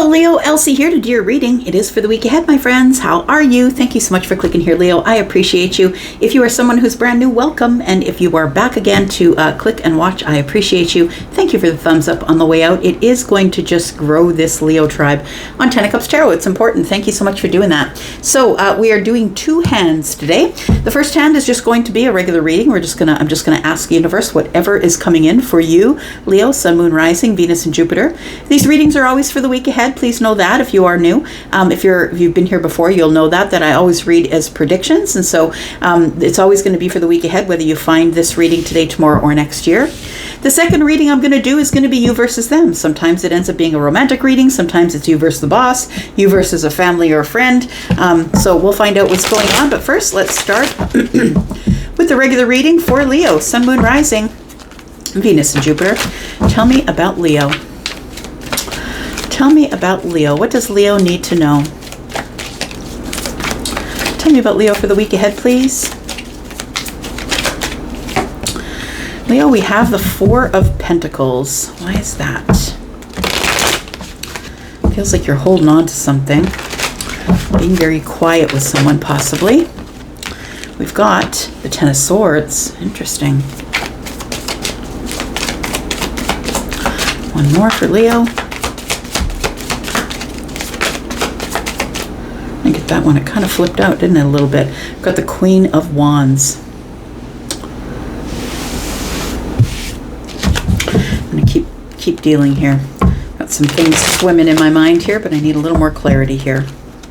Hello Leo, Elsie here to do your reading. It is for the week ahead, my friends. How are you? Thank you so much for clicking here, Leo. I appreciate you. If you are someone who's brand new, welcome. And if you are back again to click and watch, I appreciate you. Thank you for the thumbs up on the way out. It is going to just grow this Leo tribe on 10 of Cups Tarot. It's important. Thank you so much for doing that. So we are doing two hands today. The first hand is just going to be a regular reading. I'm just gonna ask the universe whatever is coming in for you, Leo, Sun, Moon, Rising, Venus, and Jupiter. These readings are always for the week ahead. Please know that if you are new. If you've been here before, you'll know that I always read as predictions, and so it's always going to be for the week ahead, whether you find this reading today, tomorrow, or next year. The second reading I'm going to do is going to be you versus them. Sometimes it ends up being a romantic reading. Sometimes it's you versus the boss, you versus a family or a friend. So we'll find out what's going on. But first, let's start with the regular reading for Leo, Sun, Moon, Rising, Venus, and Jupiter. Tell me about Leo. Tell me about Leo. What does Leo need to know? Tell me about Leo for the week ahead, please. Leo, we have the Four of Pentacles. Why is that? Feels like you're holding on to something. Being very quiet with someone, possibly. We've got the Ten of Swords. Interesting. One more for Leo. I get that one. It kind of flipped out, didn't it, a little bit? We've got the Queen of Wands. I'm going to keep dealing here. Got some things swimming in my mind here, but I need a little more clarity here.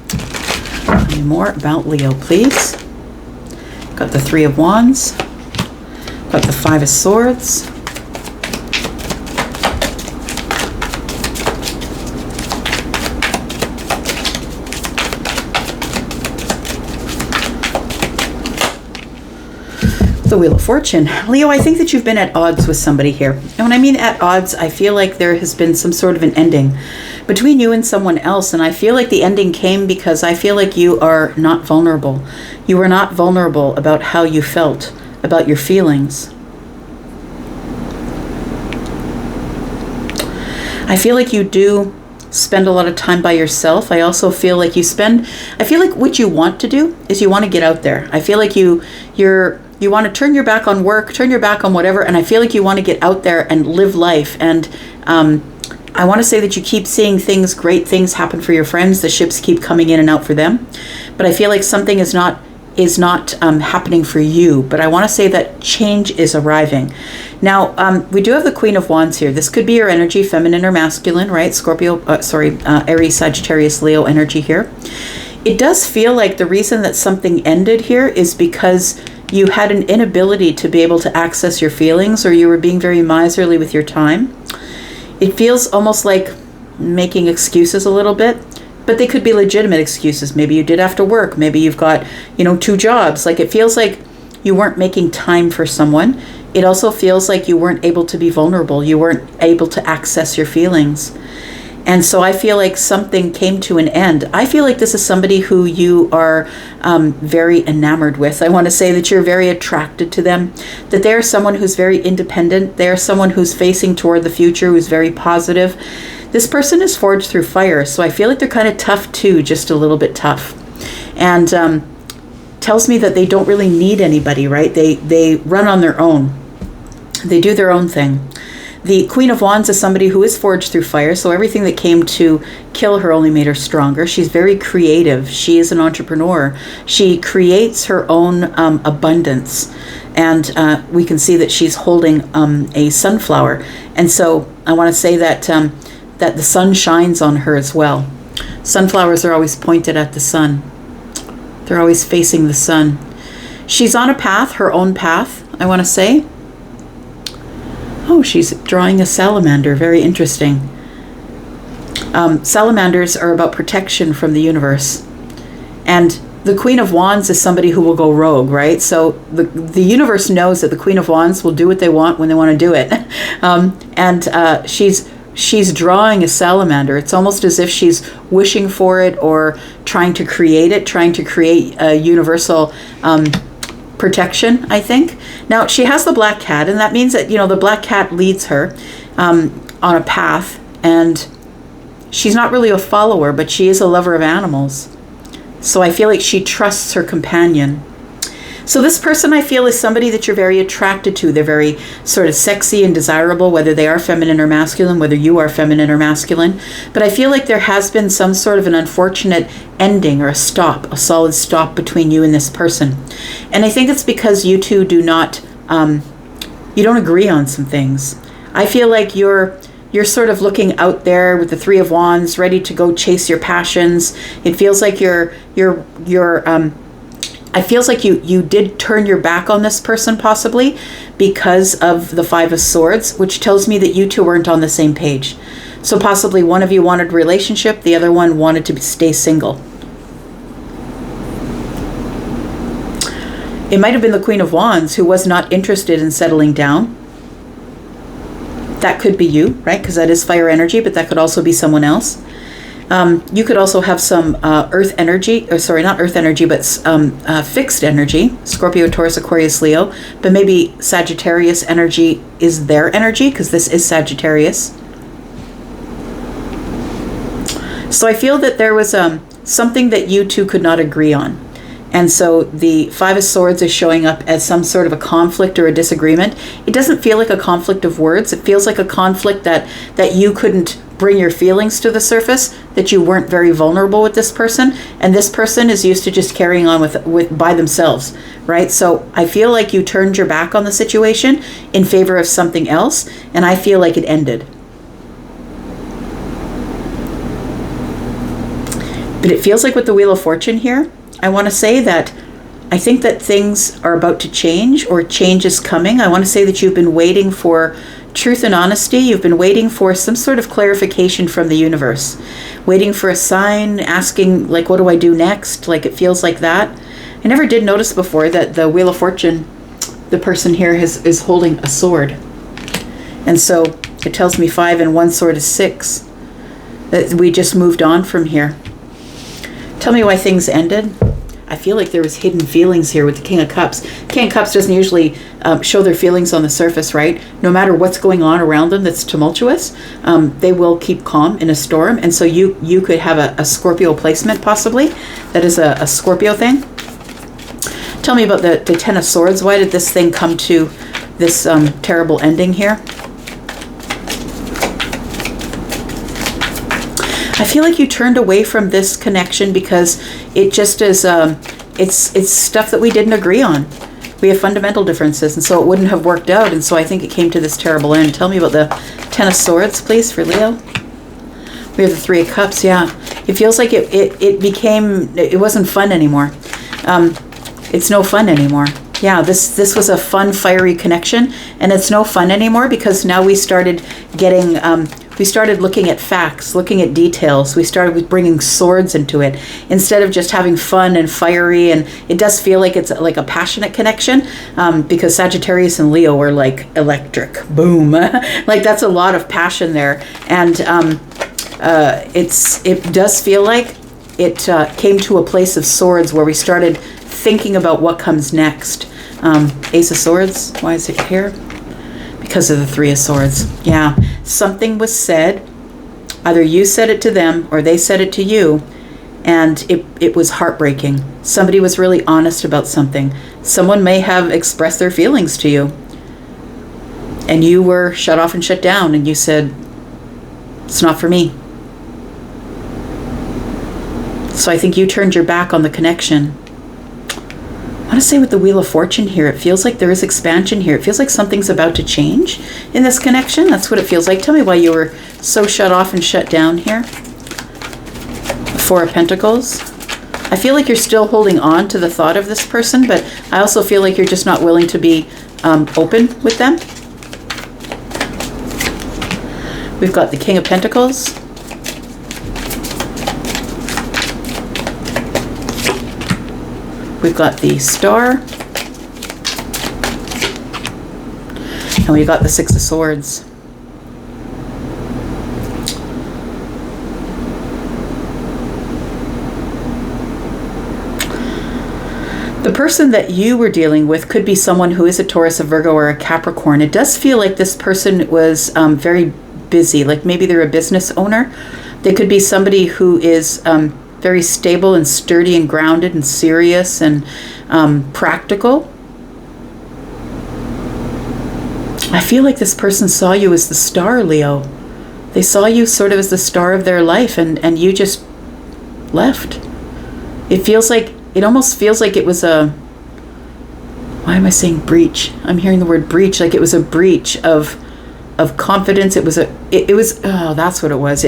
Tell me more about Leo, please. Got the Three of Wands. Got the Five of Swords. The Wheel of Fortune. Leo, I think that you've been at odds with somebody here. And when I mean at odds, I feel like there has been some sort of an ending between you and someone else. And I feel like the ending came because I feel like you are not vulnerable. You were not vulnerable about how you felt, about your feelings. I feel like you do spend a lot of time by yourself. I also feel like I feel like what you want to do is you want to get out there. I feel like you want to turn your back on work, turn your back on whatever, and I feel like you want to get out there and live life. And I want to say that you keep seeing great things happen for your friends. The ships keep coming in and out for them. But I feel like something is not happening for you. But I want to say that change is arriving. Now, we do have the Queen of Wands here. This could be your energy, feminine or masculine, right? Aries, Sagittarius, Leo energy here. It does feel like the reason that something ended here is because you had an inability to be able to access your feelings, or you were being very miserly with your time. It feels almost like making excuses a little bit, but they could be legitimate excuses. Maybe you did have to work. Maybe you've got, 2 jobs. Like, it feels like you weren't making time for someone. It also feels like you weren't able to be vulnerable. You weren't able to access your feelings. And so I feel like something came to an end. I feel like this is somebody who you are very enamored with. I want to say that you're very attracted to them, that they're someone who's very independent. They're someone who's facing toward the future, who's very positive. This person is forged through fire, so I feel like they're kind of tough too, just a little bit tough. And tells me that they don't really need anybody, right? They run on their own. They do their own thing. The Queen of Wands is somebody who is forged through fire, so everything that came to kill her only made her stronger. She's very creative. She is an entrepreneur. She creates her own abundance, and we can see that she's holding a sunflower. And so I want to say that that the sun shines on her as well. Sunflowers are always pointed at the sun. They're always facing the sun. She's on a path, her own path, I want to say. Oh, she's drawing a salamander. Very interesting. Salamanders are about protection from the universe. And the Queen of Wands is somebody who will go rogue, right? So the universe knows that the Queen of Wands will do what they want when they want to do it. She's drawing a salamander. It's almost as if she's wishing for it or trying to create it, trying to create a universal protection, I think. Now, she has the black cat, and that means that, the black cat leads her on a path, and she's not really a follower, but she is a lover of animals. So I feel like she trusts her companion. So this person, I feel, is somebody that you're very attracted to. They're very sort of sexy and desirable, whether they are feminine or masculine, whether you are feminine or masculine. But I feel like there has been some sort of an unfortunate ending or a stop, a solid stop between you and this person. And I think it's because you two do not, you don't agree on some things. I feel like you're sort of looking out there with the Three of Wands, ready to go chase your passions. It feels like I feels like you did turn your back on this person possibly because of the Five of Swords, which tells me that you two weren't on the same page. So possibly one of you wanted a relationship, the other one wanted to stay single. It might have been the Queen of Wands who was not interested in settling down. That could be you, right? Because that is fire energy, but that could also be someone else. You could also have some earth energy, or sorry, not earth energy, but fixed energy, Scorpio, Taurus, Aquarius, Leo, but maybe Sagittarius energy is their energy because this is Sagittarius. So I feel that there was something that you two could not agree on. And so the Five of Swords is showing up as some sort of a conflict or a disagreement. It doesn't feel like a conflict of words. It feels like a conflict that you couldn't bring your feelings to the surface, that you weren't very vulnerable with this person, and this person is used to just carrying on with by themselves, right? So I feel like you turned your back on the situation in favor of something else, and I feel like it ended. But it feels like with the Wheel of Fortune here, I want to say that I think that things are about to change, or change is coming. I want to say that you've been waiting for truth and honesty. You've been waiting for some sort of clarification from the universe, waiting for a sign, asking, like, what do I do next? Like, it feels like that. I never did notice before that the Wheel of Fortune, the person here is holding a sword. And so it tells me 5 and 1 sword is 6. That we just moved on from here. Tell me why things ended. I feel like there was hidden feelings here with the King of Cups. King of Cups doesn't usually show their feelings on the surface, right? No matter what's going on around them that's tumultuous, they will keep calm in a storm. And so you could have a Scorpio placement possibly. That is a Scorpio thing. Tell me about the Ten of Swords. Why did this thing come to this terrible ending here? I feel like you turned away from this connection because it just is, it's stuff that we didn't agree on. We have fundamental differences, and so it wouldn't have worked out, and so I think it came to this terrible end. Tell me about the Ten of Swords, please, for Leo. We have the Three of Cups, yeah. It feels like it wasn't fun anymore. It's no fun anymore. Yeah, this was a fun, fiery connection, and it's no fun anymore because now we started getting... we started looking at facts, looking at details. We started with bringing swords into it instead of just having fun and fiery. And it does feel like it's like a passionate connection because Sagittarius and Leo are like electric. Boom. Like that's a lot of passion there. And it does feel like it came to a place of swords where we started thinking about what comes next. Ace of Swords. Why is it here? Because of the Three of Swords. Yeah, something was said. Either you said it to them or they said it to you, and it was heartbreaking. Somebody was really honest about something. Someone may have expressed their feelings to you, and you were shut off and shut down, and you said, it's not for me. So I think you turned your back on the connection. I want to say with the Wheel of Fortune here, it feels like there is expansion here. It feels like something's about to change in this connection. That's what it feels like. Tell me why you were so shut off and shut down here. The Four of Pentacles. I feel like you're still holding on to the thought of this person, but I also feel like you're just not willing to be open with them. We've got the King of Pentacles. We've got the Star. And we've got the Six of Swords. The person that you were dealing with could be someone who is a Taurus, a Virgo, or a Capricorn. It does feel like this person was very busy, like maybe they're a business owner. They could be somebody who is very stable and sturdy and grounded and serious and practical. I feel like this person saw you as the star, Leo. They saw you sort of as the star of their life, and you just left. It almost feels like it was a, why am I saying breach? I'm hearing the word breach, like it was a breach of confidence. It was, oh, that's what it was.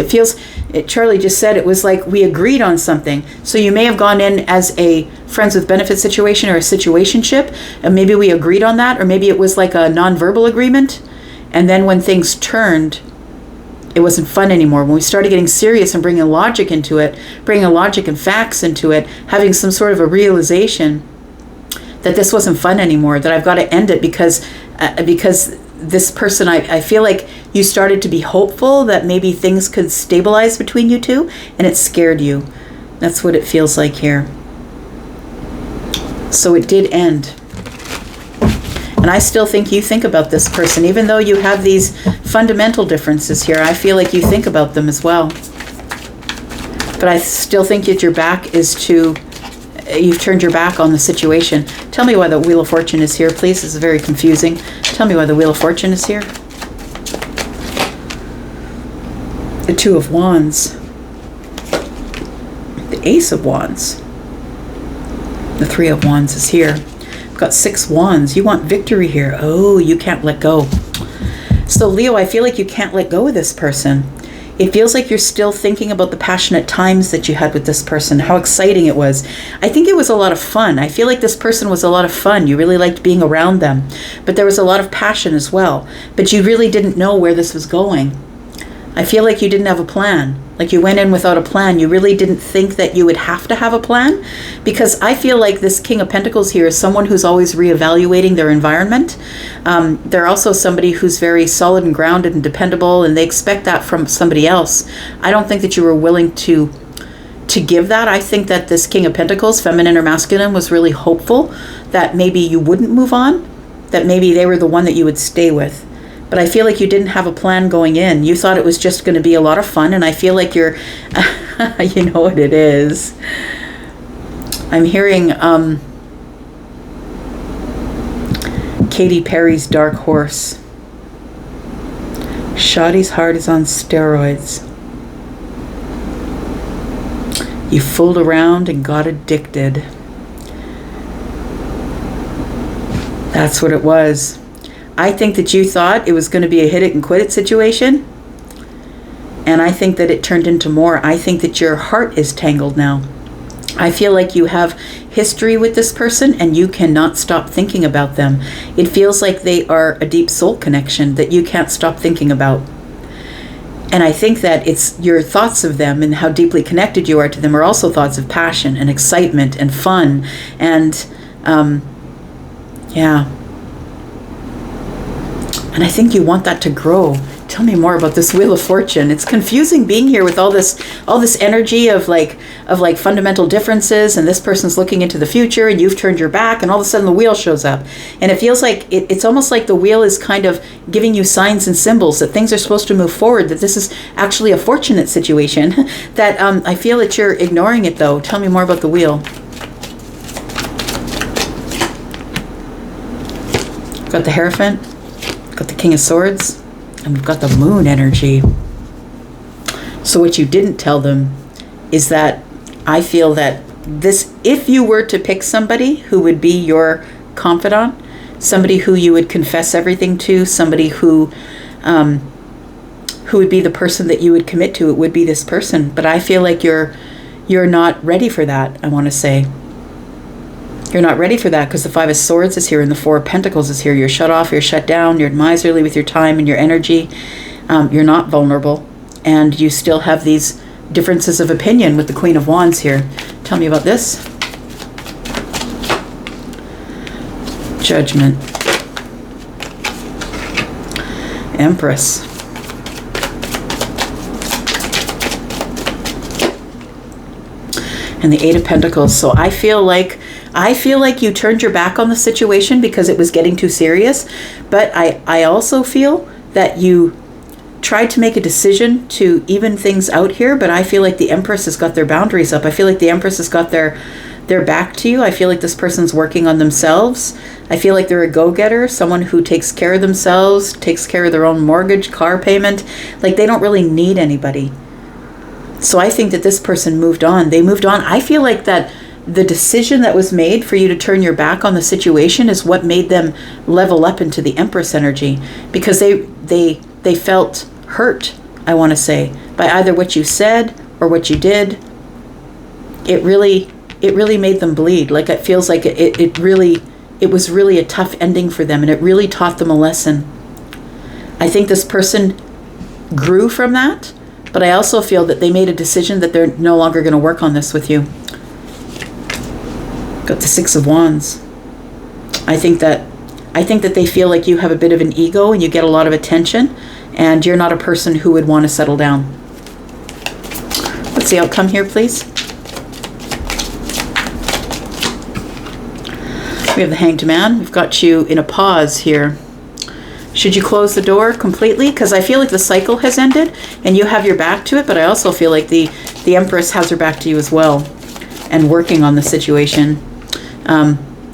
Charlie just said it was like we agreed on something. So you may have gone in as a friends with benefits situation or a situationship, and maybe we agreed on that, or maybe it was like a nonverbal agreement. And then when things turned, it wasn't fun anymore. When we started getting serious and bringing logic into it, bringing logic and facts into it, having some sort of a realization that this wasn't fun anymore, that I've got to end it because this person, I feel like you started to be hopeful that maybe things could stabilize between you two, and it scared you. That's what it feels like here. So it did end. And I still think you think about this person, even though you have these fundamental differences here. I feel like you think about them as well. But I still think that your back is to, you've turned your back on the situation. Tell me why the Wheel of Fortune is here, please. This is very confusing. Tell me why the Wheel of Fortune is here. The Two of Wands. The Ace of Wands. The Three of Wands is here. Got 6 wands. You want victory here. Oh, you can't let go. So Leo, I feel like you can't let go of this person. It feels like you're still thinking about the passionate times that you had with this person, how exciting it was. I think it was a lot of fun. I feel like this person was a lot of fun. You really liked being around them, but there was a lot of passion as well. But you really didn't know where this was going. I feel like you didn't have a plan. Like you went in without a plan. You really didn't think that you would have to have a plan, because I feel like this King of Pentacles here is someone who's always reevaluating their environment. They're also somebody who's very solid and grounded and dependable, and they expect that from somebody else. I don't think that you were willing to give that. I think that this King of Pentacles, feminine or masculine, was really hopeful that maybe you wouldn't move on, that maybe they were the one that you would stay with. But I feel like you didn't have a plan going in. You thought it was just going to be a lot of fun, and I feel like you're, you know what it is. I'm hearing Katy Perry's Dark Horse. Shotty's heart is on steroids. You fooled around and got addicted. That's what it was. I think that you thought it was going to be a hit it and quit it situation. And I think that it turned into more. I think that your heart is tangled now. I feel like you have history with this person and you cannot stop thinking about them. It feels like they are a deep soul connection that you can't stop thinking about. And I think that it's your thoughts of them and how deeply connected you are to them are also thoughts of passion and excitement and fun. And yeah. And I think you want that to grow. Tell me more about this Wheel of Fortune. It's confusing being here with all this energy of like fundamental differences, and this person's looking into the future and you've turned your back, and all of a sudden the wheel shows up. And it feels like it's almost like the wheel is kind of giving you signs and symbols that things are supposed to move forward, that this is actually a fortunate situation. That I feel that you're ignoring it though. Tell me more about the wheel. Got the Hierophant. Got the King of Swords, and we've got the Moon energy. So what you didn't tell them is that I feel that this, if you were to pick somebody who would be your confidant, somebody who you would confess everything to, somebody who would be the person that you would commit to, it would be this person. But I feel like you're not ready for that, I want to say. You're not ready for that because the Five of Swords is here and the Four of Pentacles is here. You're shut off, you're shut down, you're miserly with your time and your energy. You're not vulnerable. And you still have these differences of opinion with the Queen of Wands here. Tell me about this. Judgment. Empress. And the Eight of Pentacles. So I feel like you turned your back on the situation because it was getting too serious. But I also feel that you tried to make a decision to even things out here, but I feel like the Empress has got their boundaries up. I feel like the Empress has got their back to you. I feel like this person's working on themselves. I feel like they're a go-getter, someone who takes care of themselves, takes care of their own mortgage, car payment. Like, they don't really need anybody. So I think that this person moved on. They moved on. I feel like that the decision that was made for you to turn your back on the situation is what made them level up into the Empress energy, because they felt hurt, I want to say, by either what you said or what you did. It really made them bleed. Like, it feels like it was really a tough ending for them, and it really taught them a lesson. I think this person grew from that, but I also feel that they made a decision that they're no longer going to work on this with you. Got the Six of Wands. I think that they feel like you have a bit of an ego and you get a lot of attention, and you're not a person who would want to settle down. What's the outcome here, please? We have the Hanged Man. We've got you in a pause here. Should you close the door completely? Because I feel like the cycle has ended and you have your back to it, but I also feel like the Empress has her back to you as well and working on the situation.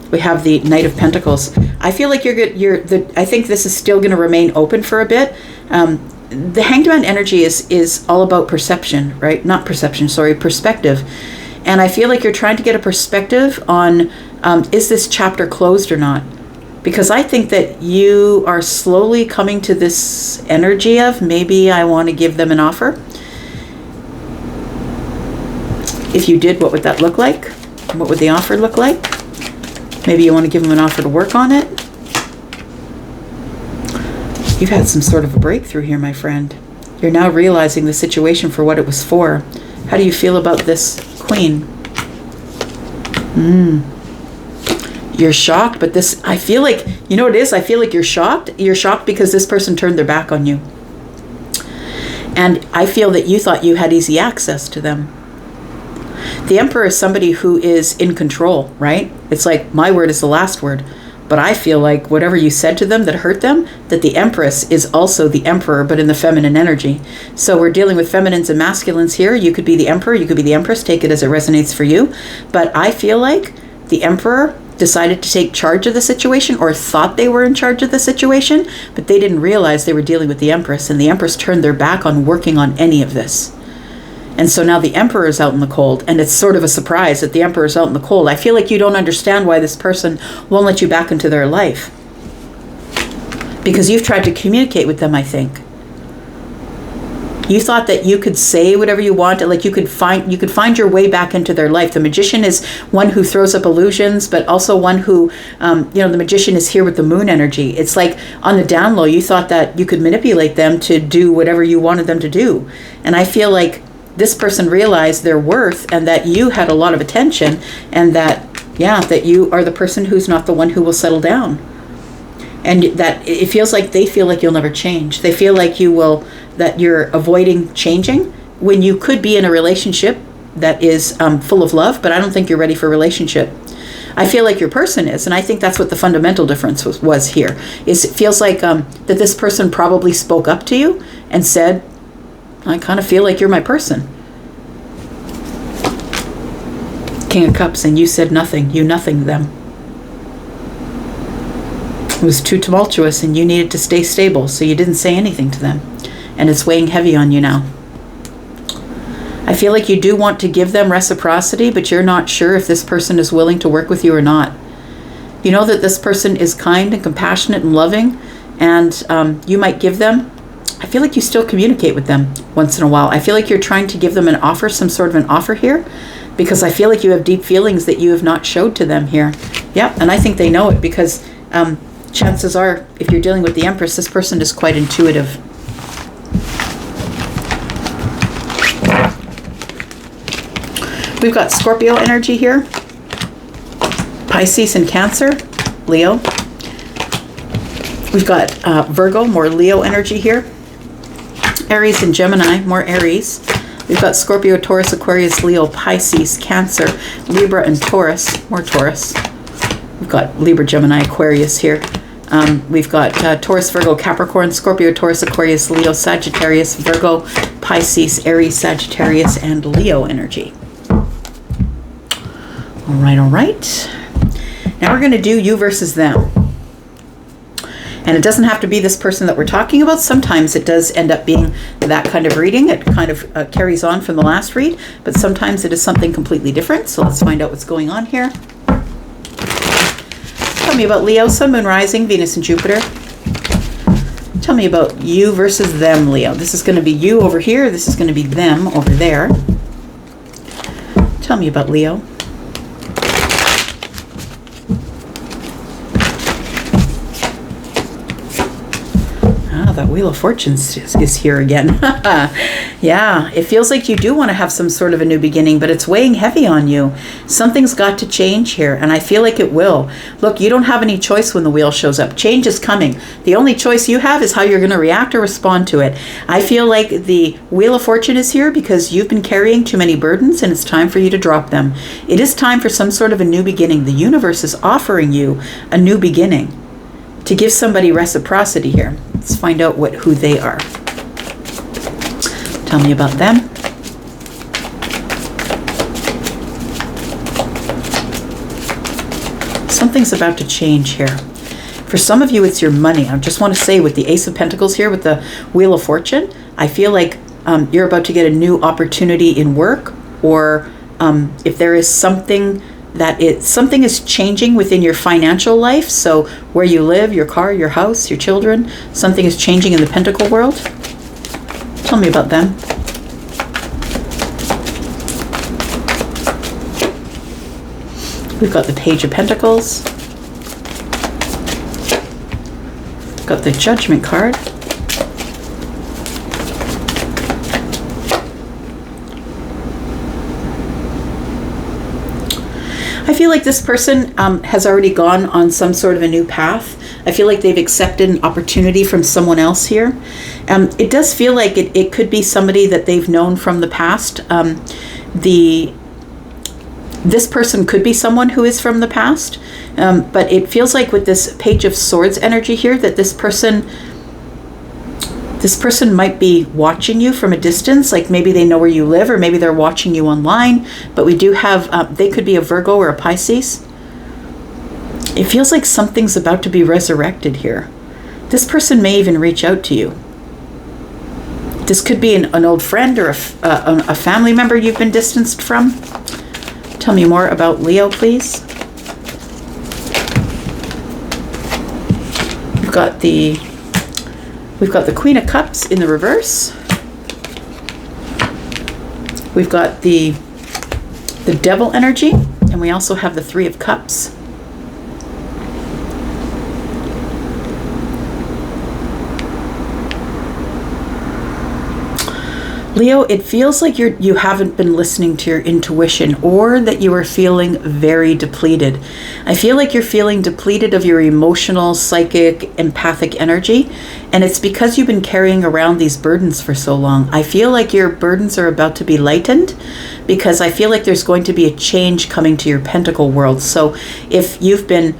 We have the Knight of Pentacles. I feel like I think this is still going to remain open for a bit. The Hanged Man energy is all about perception, right? Not perception, sorry, perspective. And I feel like you're trying to get a perspective on, is this chapter closed or not? Because I think that you are slowly coming to this energy of, maybe I want to give them an offer. If you did, what would that look like? What would the offer look like? Maybe you want to give them an offer to work on it. You've had some sort of a breakthrough here, my friend. You're now realizing the situation for what it was for. How do you feel about this Queen? You're shocked, but this, I feel like, you know what it is? I feel like you're shocked. You're shocked because this person turned their back on you. And I feel that you thought you had easy access to them. The Emperor is somebody who is in control, right? It's like, my word is the last word. But I feel like whatever you said to them that hurt them, that the Empress is also the Emperor, but in the feminine energy. So we're dealing with feminines and masculines here. You could be the Emperor, you could be the Empress. Take it as it resonates for you. But I feel like the Emperor decided to take charge of the situation, or thought they were in charge of the situation, but they didn't realize they were dealing with the Empress, and the Empress turned their back on working on any of this. And so now the Emperor is out in the cold, and it's sort of a surprise that the Emperor is out in the cold. I feel like you don't understand why this person won't let you back into their life, because you've tried to communicate with them, I think. You thought that you could say whatever you want, like you could find your way back into their life. The Magician is one who throws up illusions, but also one who, the Magician is here with the Moon energy. It's like on the down low, you thought that you could manipulate them to do whatever you wanted them to do. And I feel like this person realized their worth, and that you had a lot of attention, and that you are the person who's not the one who will settle down. And that it feels like they feel like you'll never change. They feel like that you're avoiding changing when you could be in a relationship that is full of love, but I don't think you're ready for a relationship. I feel like your person is, and I think that's what the fundamental difference was here. Is it feels like that this person probably spoke up to you and said, I kind of feel like you're my person. King of Cups, and you said nothing. You nothinged them. It was too tumultuous, and you needed to stay stable, so you didn't say anything to them. And it's weighing heavy on you now. I feel like you do want to give them reciprocity, but you're not sure if this person is willing to work with you or not. You know that this person is kind and compassionate and loving, and you might give them. I feel like you still communicate with them once in a while. I feel like you're trying to give them an offer, some sort of an offer here, because I feel like you have deep feelings that you have not showed to them here. Yeah, and I think they know it, because chances are, if you're dealing with the Empress, this person is quite intuitive. We've got Scorpio energy here, Pisces and Cancer, Leo. We've got Virgo, more Leo energy here. Aries and Gemini, more Aries. We've got Scorpio, Taurus, Aquarius, Leo, Pisces, Cancer, Libra, and Taurus, more Taurus. We've got Libra, Gemini, Aquarius here. We've got Taurus, Virgo, Capricorn, Scorpio, Taurus, Aquarius, Leo, Sagittarius, Virgo, Pisces, Aries, Sagittarius, and Leo energy. All right, all right. Now we're going to do you versus them. And it doesn't have to be this person that we're talking about. Sometimes it does end up being that kind of reading. It kind of carries on from the last read, but sometimes it is something completely different. So let's find out what's going on here. Tell me about Leo, Sun, Moon, Rising, Venus, and Jupiter. Tell me about you versus them, Leo. This is going to be you over here. This is going to be them over there. Tell me about Leo. That Wheel of Fortune is here again. Yeah, it feels like you do want to have some sort of a new beginning, but it's weighing heavy on you. Something's got to change here, and I feel like it will. Look, you don't have any choice when the wheel shows up. Change is coming. The only choice you have is how you're going to react or respond to it. I feel like the Wheel of Fortune is here because you've been carrying too many burdens, and it's time for you to drop them. It is time for some sort of a new beginning. The universe is offering you a new beginning. To give somebody reciprocity here. Let's find out who they are. Tell me about them. Something's about to change here. For some of you, it's your money. I just want to say with the Ace of Pentacles here, with the Wheel of Fortune, I feel like you're about to get a new opportunity in work, or if there is something something is changing within your financial life. So where you live, your car, your house, your children, something is changing in the Pentacle world. Tell me about them. We've got the Page of Pentacles. Got the Judgment card. I feel like this person has already gone on some sort of a new path. I feel like they've accepted an opportunity from someone else here. It does feel like it could be somebody that they've known from the past. This person could be someone who is from the past, but it feels like with this Page of Swords energy here that this person might be watching you from a distance, like maybe they know where you live, or maybe they're watching you online, but we do have, they could be a Virgo or a Pisces. It feels like something's about to be resurrected here. This person may even reach out to you. This could be an old friend or a family member you've been distanced from. Tell me more about Leo, please. We've got the Queen of Cups in the reverse. We've got the Devil energy, and we also have the Three of Cups. Leo, it feels like you haven't been listening to your intuition, or that you are feeling very depleted. I feel like you're feeling depleted of your emotional, psychic, empathic energy, and it's because you've been carrying around these burdens for so long. I feel like your burdens are about to be lightened, because I feel like there's going to be a change coming to your Pentacle world. So if you've been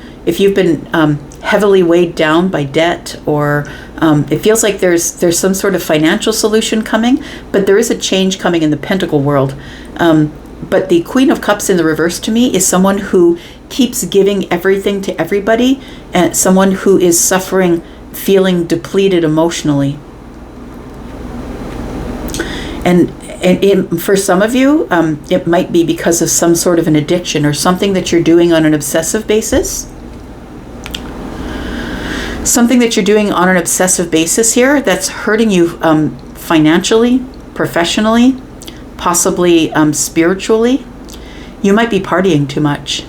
heavily weighed down by debt, or it feels like there's some sort of financial solution coming, but there is a change coming in the Pentacle world. But the Queen of Cups in the reverse to me is someone who keeps giving everything to everybody, and someone who is suffering, feeling depleted emotionally. And for some of you, it might be because of some sort of an addiction or something that you're doing on an obsessive basis. Something that you're doing on an obsessive basis here that's hurting you financially, professionally, possibly spiritually. You might be partying too much.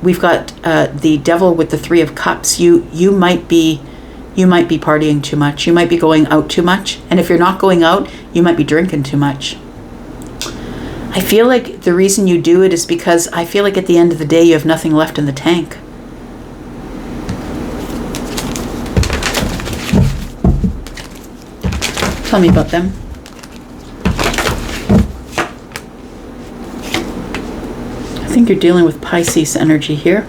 We've got the Devil with the Three of Cups. You might be partying too much. You might be going out too much. And if you're not going out, you might be drinking too much. I feel like the reason you do it is because I feel like at the end of the day, you have nothing left in the tank. Tell me about them. I think you're dealing with Pisces energy here.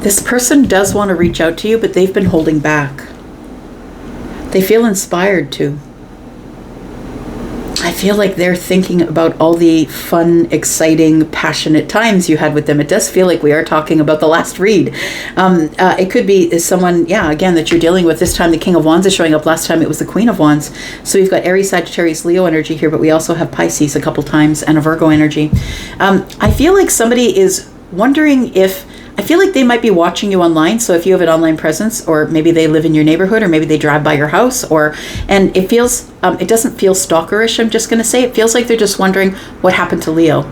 This person does want to reach out to you, but they've been holding back. They feel inspired to. I feel like they're thinking about all the fun, exciting, passionate times you had with them. It does feel like we are talking about the last read. It could be someone, yeah, again, that you're dealing with. This time the King of Wands is showing up. Last time it was the Queen of Wands. So we've got Aries, Sagittarius, Leo energy here, but we also have Pisces a couple times and a Virgo energy. I feel like somebody is wondering if, I feel like they might be watching you online. So if you have an online presence, or maybe they live in your neighborhood, or maybe they drive by your house, and it feels, it doesn't feel stalkerish, I'm just going to say. It feels like they're just wondering what happened to Leo.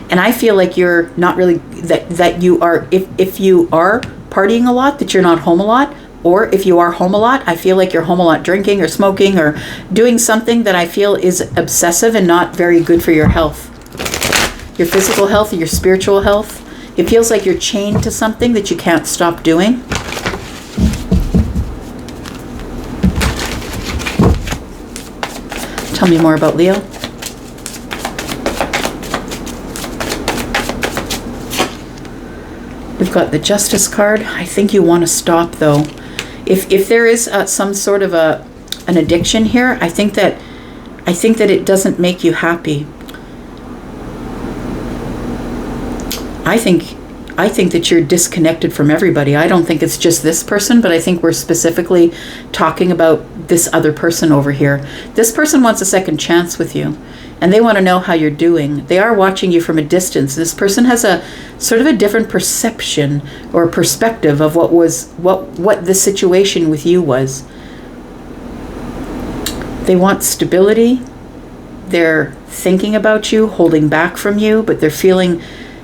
And I feel like you're not really, that you are, if you are partying a lot, that you're not home a lot. Or if you are home a lot, I feel like you're home a lot drinking or smoking or doing something that I feel is obsessive and not very good for your health. Your physical health, your spiritual health. It feels like you're chained to something that you can't stop doing. Tell me more about Leo. We've got the Justice card. I think you want to stop, though. If there is some sort of an addiction here, I think that it doesn't make you happy. I think that you're disconnected from everybody. I don't think it's just this person, but I think we're specifically talking about this other person over here. This person wants a second chance with you, and they want to know how you're doing. They are watching you from a distance. This person has a sort of a different perception or perspective of what the situation with you was. They want stability. They're thinking about you, holding back from you, but they're feeling,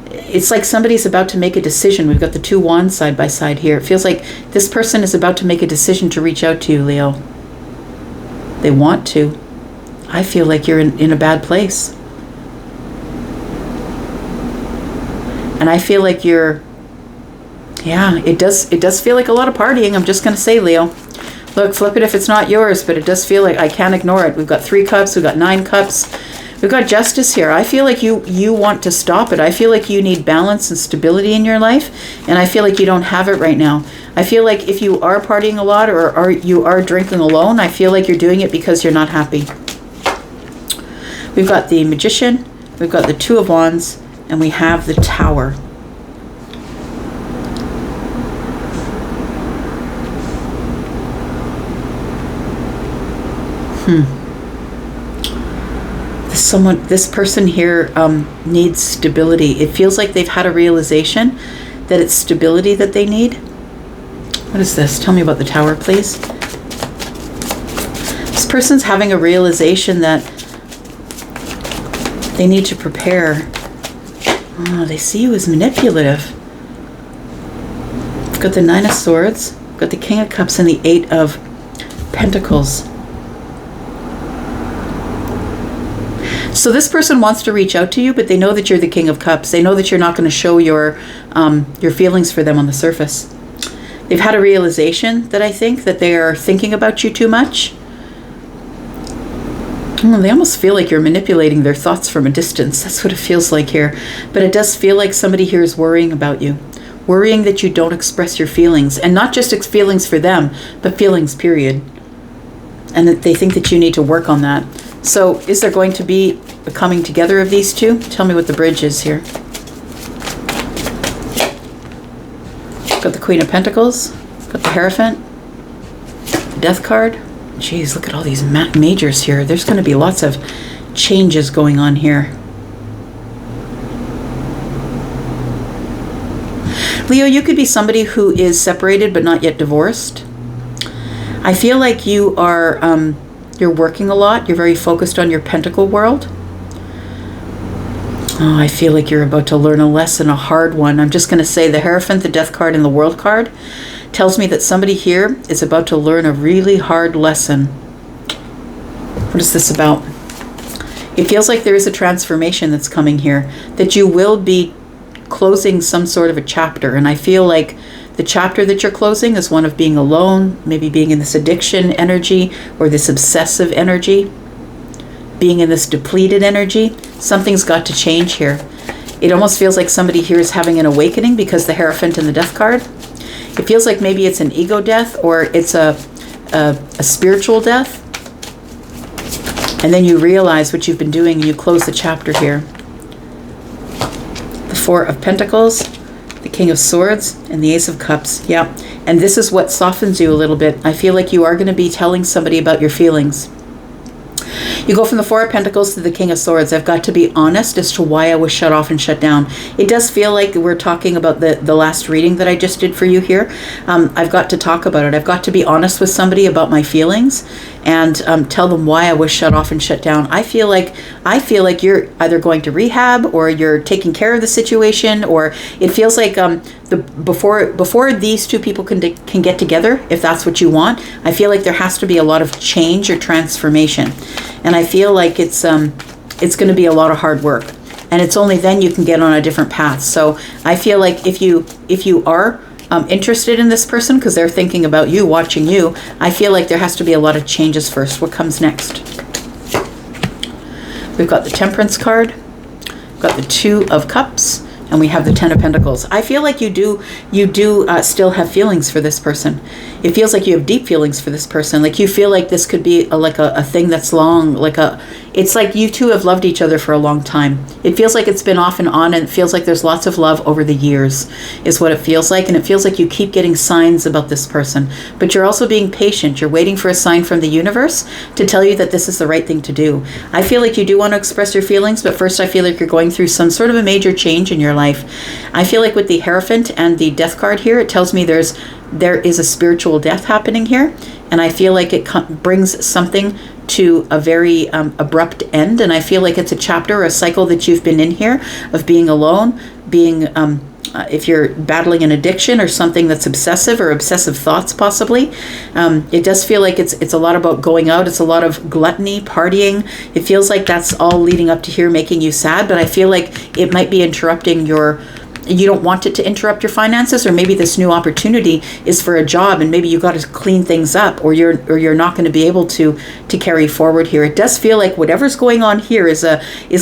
it's like somebody's about to make a decision. We've got the two wands side by side here. It feels like this person is about to make a decision to reach out to you, Leo. They want to. I feel like you're in a bad place. And I feel like you're, yeah, it does feel like a lot of partying. I'm just going to say, Leo. Look, flip it if it's not yours, but it does feel like I can't ignore it. We've got 3 cups. We've got 9 cups. We've got Justice here. I feel like you want to stop it. I feel like you need balance and stability in your life, and I feel like you don't have it right now. I feel like if you are partying a lot or you are drinking alone, I feel like you're doing it because you're not happy. We've got the Magician, we've got the Two of Wands, and we have the Tower. This person here needs stability. It feels like they've had a realization that it's stability that they need. What is this? Tell me about the Tower, please. This person's having a realization that they need to prepare. Oh, they see you as manipulative. We've got the 9 of Swords, we've got the King of Cups, and the 8 of Pentacles. So this person wants to reach out to you, but they know that you're the King of Cups. They know that you're not going to show your feelings for them on the surface. They've had a realization that I think that they are thinking about you too much. They almost feel like you're manipulating their thoughts from a distance. That's what it feels like here. But it does feel like somebody here is worrying about you. Worrying that you don't express your feelings. And not just feelings for them, but feelings, period. And that they think that you need to work on that. So is there going to be a coming together of these two? Tell me what the bridge is here. Got the Queen of Pentacles. Got the Hierophant. The Death card. Jeez, look at all these majors here. There's going to be lots of changes going on here. Leo, you could be somebody who is separated but not yet divorced. I feel like you are... you're working a lot. You're very focused on your pentacle world. Oh, I feel like you're about to learn a lesson, a hard one. I'm just going to say the Hierophant, the Death card, and the World card tells me that somebody here is about to learn a really hard lesson. What is this about? It feels like there is a transformation that's coming here, that you will be closing some sort of a chapter. And I feel like the chapter that you're closing is one of being alone, maybe being in this addiction energy or this obsessive energy, being in this depleted energy. Something's got to change here. It almost feels like somebody here is having an awakening because the Hierophant and the Death card. It feels like maybe it's an ego death, or it's a spiritual death. And then you realize what you've been doing and you close the chapter here. The Four of Pentacles, the King of Swords, and the Ace of Cups. Yeah. And this is what softens you a little bit. I feel like you are going to be telling somebody about your feelings. You go from the Four of Pentacles to the King of Swords. I've got to be honest as to why I was shut off and shut down. It does feel like we're talking about the last reading that I just did for you here. I've got to talk about it. I've got to be honest with somebody about my feelings and tell them why I was shut off and shut down. I feel like you're either going to rehab, or you're taking care of the situation, or it feels like before these two people can get together, if that's what you want, I feel like there has to be a lot of change or transformation. And I feel like it's going to be a lot of hard work, and it's only then you can get on a different path. So I feel like if you are interested in this person because they're thinking about you, watching you, I feel like there has to be a lot of changes first. What comes next? We've got the Temperance card, we've got the Two of Cups, and we have the Ten of Pentacles. I feel like you do still have feelings for this person. It feels like you have deep feelings for this person. Like you feel like this could be a thing that's long, it's like you two have loved each other for a long time. It feels like it's been off and on, and it feels like there's lots of love over the years is what it feels like. And it feels like you keep getting signs about this person, but you're also being patient. You're waiting for a sign from the universe to tell you that this is the right thing to do. I feel like you do want to express your feelings, but first I feel like you're going through some sort of a major change in your life. I feel like with the Hierophant and the Death card here, it tells me there is a spiritual death happening here, and I feel like it brings something to a very abrupt end. And I feel like it's a chapter or a cycle that you've been in here of being alone, being if you're battling an addiction or something that's obsessive or obsessive thoughts possibly. It does feel like it's a lot about going out. It's a lot of gluttony, partying. It feels like that's all leading up to here, making you sad, but I feel like it might be interrupting you don't want it to interrupt your finances, or maybe this new opportunity is for a job and maybe you got to clean things up, or you're not going to be able to carry forward here. It does feel like whatever's going on here is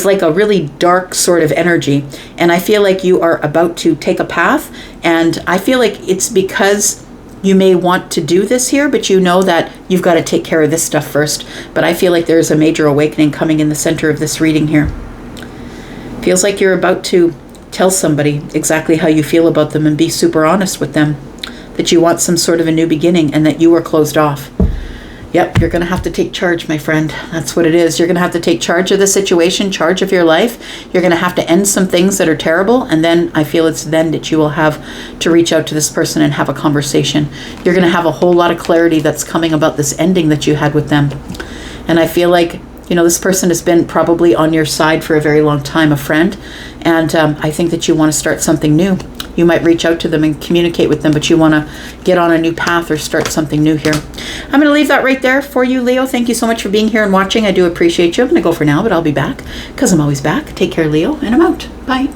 like a really dark sort of energy, and I feel like you are about to take a path, and I feel like it's because you may want to do this here, but you know that you've got to take care of this stuff first. But I feel like there's a major awakening coming in the center of this reading here. Feels like you're about to tell somebody exactly how you feel about them and be super honest with them, that you want some sort of a new beginning and that you are closed off. Yep, you're going to have to take charge, my friend. That's what it is. You're going to have to take charge of the situation, charge of your life. You're going to have to end some things that are terrible, and then I feel it's then that you will have to reach out to this person and have a conversation. You're going to have a whole lot of clarity that's coming about this ending that you had with them. And I feel like this person has been probably on your side for a very long time, a friend. And I think that you want to start something new. You might reach out to them and communicate with them, but you want to get on a new path or start something new here. I'm going to leave that right there for you, Leo. Thank you so much for being here and watching. I do appreciate you. I'm going to go for now, but I'll be back because I'm always back. Take care, Leo, and I'm out. Bye.